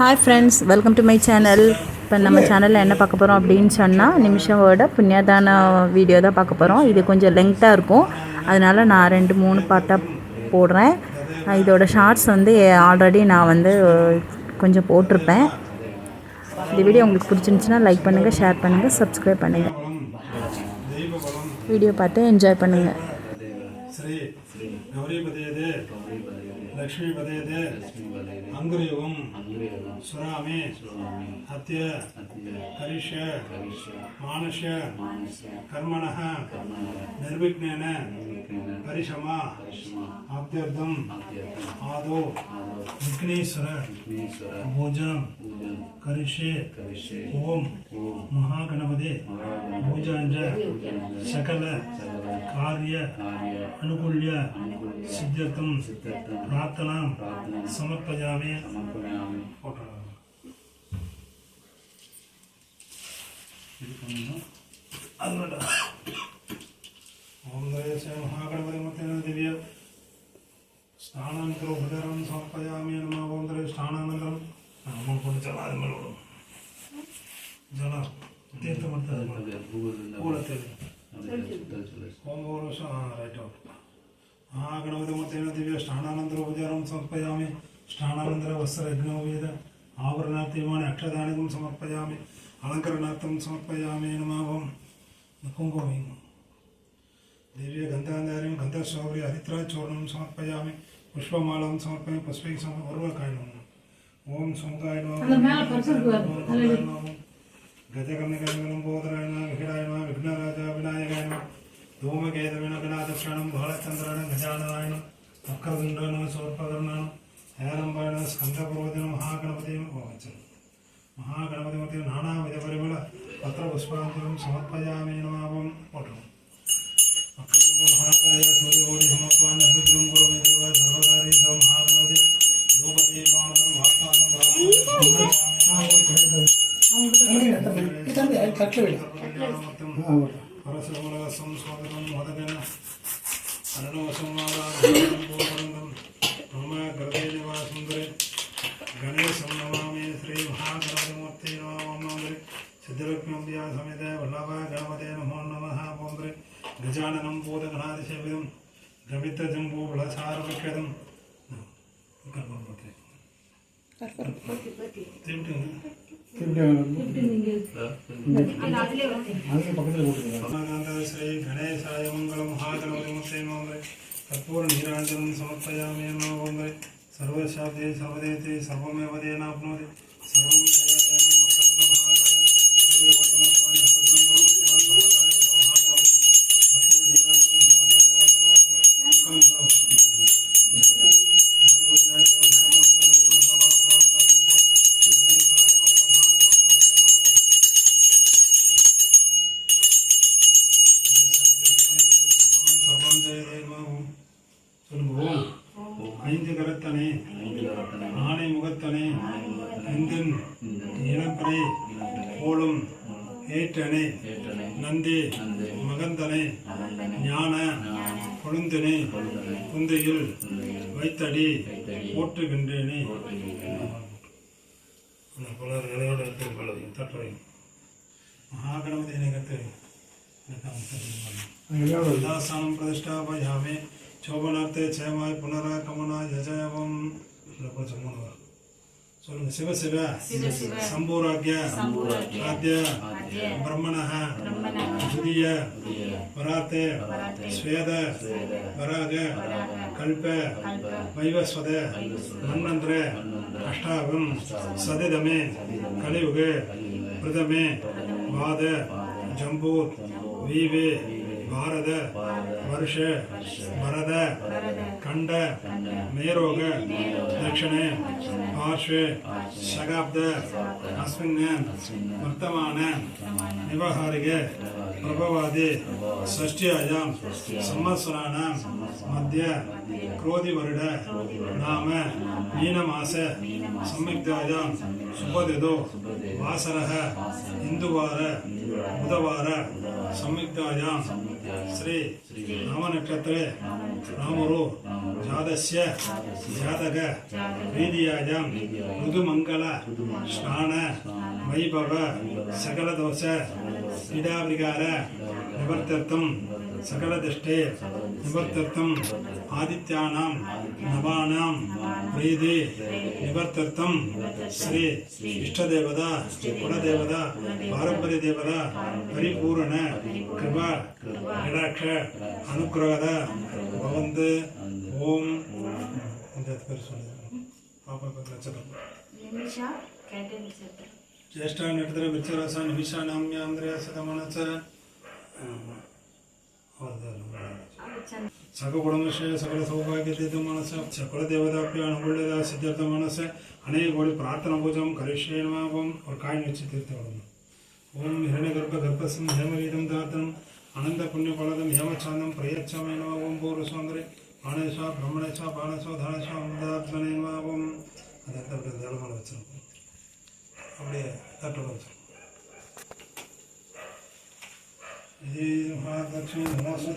Hi friends, welcome to my channel. இப்போ நம்ம சேனலில் என்ன பார்க்க போகிறோம் அப்படின்னு சொன்னால், நிமிஷவோட புண்ணியதான வீடியோ தான் பார்க்க போகிறோம். இது கொஞ்சம் லெங்க்த்தாக இருக்கும், அதனால் நான் 2-3 பார்ட்டாக போடுறேன். இதோட ஷார்ட்ஸ் வந்து ஆல்ரெடி நான் கொஞ்சம் போட்டிருப்பேன். இந்த வீடியோ உங்களுக்கு பிடிச்சிருந்துச்சுன்னா லைக் பண்ணுங்கள், ஷேர் பண்ணுங்கள், சப்ஸ்கிரைப் பண்ணுங்கள். வீடியோ பார்த்து என்ஜாய் பண்ணுங்கள். लक्ष्मी पदे अंगुरियुगम सुरामे हत्य करिष्य मानुष्य कर्मणः निर्विघ्नेन परिश्रमा आप्त्यर्थम आदो विघ्नेश्वर भोजनम करिष्ये ओम महागणपते भोजांज सकल कार्य अनुकूल्य सिद्ध्यर्थम प्रार्थना समर्पयामि. ओम महागणपति दिव्य स्नानानन्तरं समर्पयामि. नमः. ओम स्नानानन्तरं जल तीर्थमर्थ ओम राइट आउट. महागणपति दिव्य स्नानानन्तरोपचारं समर्पयामि. स्नानानन्तर वस्त्रयज्ञोवेद आवरणार्थीयमानि अक्षदानिकं समर्पयामि. अलङ्करणार्थं समर्पयामि. नमः. ओम कुङ्कुमं दिव्य गन्धाधार्यं गन्धस्वावरी हरिद्राचूर्णं समर्पयामि. पुष्पमालां समर्पयामि. पुष्पैः समर्पयामि. ओम सोमकाय नमः. गजकर्णिकाय विघ्नाय विघ्नराजा विनायकाय नमः. धूमकेतवेन गणादक्षिणं बालचन्द्राण गजाननाय वक्रतुण्डाय शूर्पकर्णाय हेरम्बाय स्कन्दपूर्वदिन महागणपति महागणपति नानाविधपरिमल पत्रपुष्पाञ्जलिं समर्पयामि. नमः. वक्रतुण्ड महाकाय सूर्यकोटि समर्पयामि. अभिद्रुं कुरुमे देव सर्वकार्ये महागणपति भूपति मानवं भक्तानं संस्वागतं मोदकेन अरणवसंवादानं मम गृहे निवासुन्दरे गणेशं नमामि. श्री महागणपतिमूर्ते नमः. सिद्धलक्ष्म्या समेत वल्लभा गणपते नमो नमः. ओम गजाननं बोधगणादिसेवितं द्रवितजम्बूफलसारविख्यातं श्री गणेशाय मंगलम. महागणपति कर्पूर नीराजनं समर्पयामि. नमः. सर्वशाब्दे सर्वदेते सर्वमेव तेनाप्नोति सर्वं ஐந்து கரத்தனே ஆணை முகத்தனே இந்தின் இளம்பரை போலும் ஏற்றனே நந்தி மகந்தனே ஞான கொழுந்தனே குந்தையில் வைத்தடி போற்றுகின்றேனே. महागणपति दासानं प्रतिष्ठापयामि. शोभनार्थे क्षेमाय पुनरागमनाय जयवं. शिव शिव शंभुराज्ञ आद्य ब्रह्मणः द्वितीय वराते स्वेद वराग कल्प वैवस्वत मन्वन्तरे अष्टावं सदिदमे कलियुगे प्रथमे वाद जम्बूत वीवे भारत वर्ष भरद खंड मेरोग दक्षिणे पार्श्वे शगाब्द अस्मिन् वर्तमान व्यवहारिके प्रभवादि षष्ट्यायां संवत्सराणां मध्य क्रोधिवर्ष नाम मीनमास संयुक्तायां शुभदितो वासरः हिन्दुवार बुधवार संयुक्तायां श्री नवनक्षत्रे रामरो जातस्य जातक वीर्यायां ऋतुमङ्गल स्नान वैभव सकलदोष पीडाविकार निवर्त्यर्थं सकलदृष्टे निवर्त्यर्थं आदित्यानां नवानां प्रीति निवर्त्यर्थं श्री इष्टदेवता कुलदेवता पारंपर्य देवता परिपूर्ण कृपा कटाक्ष अनुग्रहद भवन्तु ओम ज्येष्ठ नक्षत्र वृक्षरस निमिषा नाम्यांद्रय सतमनस सककुटुंबस्य सकल सौभाग्यते मनस सकल देवताभ्य अनुकूल्यता सिद्धार्थ मनस अनेक कोटि प्रार्थना पूजम करिष्ये नमः और काय निश्चित ओम हिरण्यगर्भ गर्भसं हेमगीतं दातम् अनंत पुण्य फलदं हेमचांदं प्रयच्छामि नमः ओम पूर्वसौंदर्य प्राणेश ब्रह्मणेश बाणेश धनेश अमृतात्मने नमः ओम अदत्त जलमल वच्चिरुक्कोम அப்படியே தட்டோட வச்சிருக்கோம் இது மகாலட்சுமி நமஸ்காரம்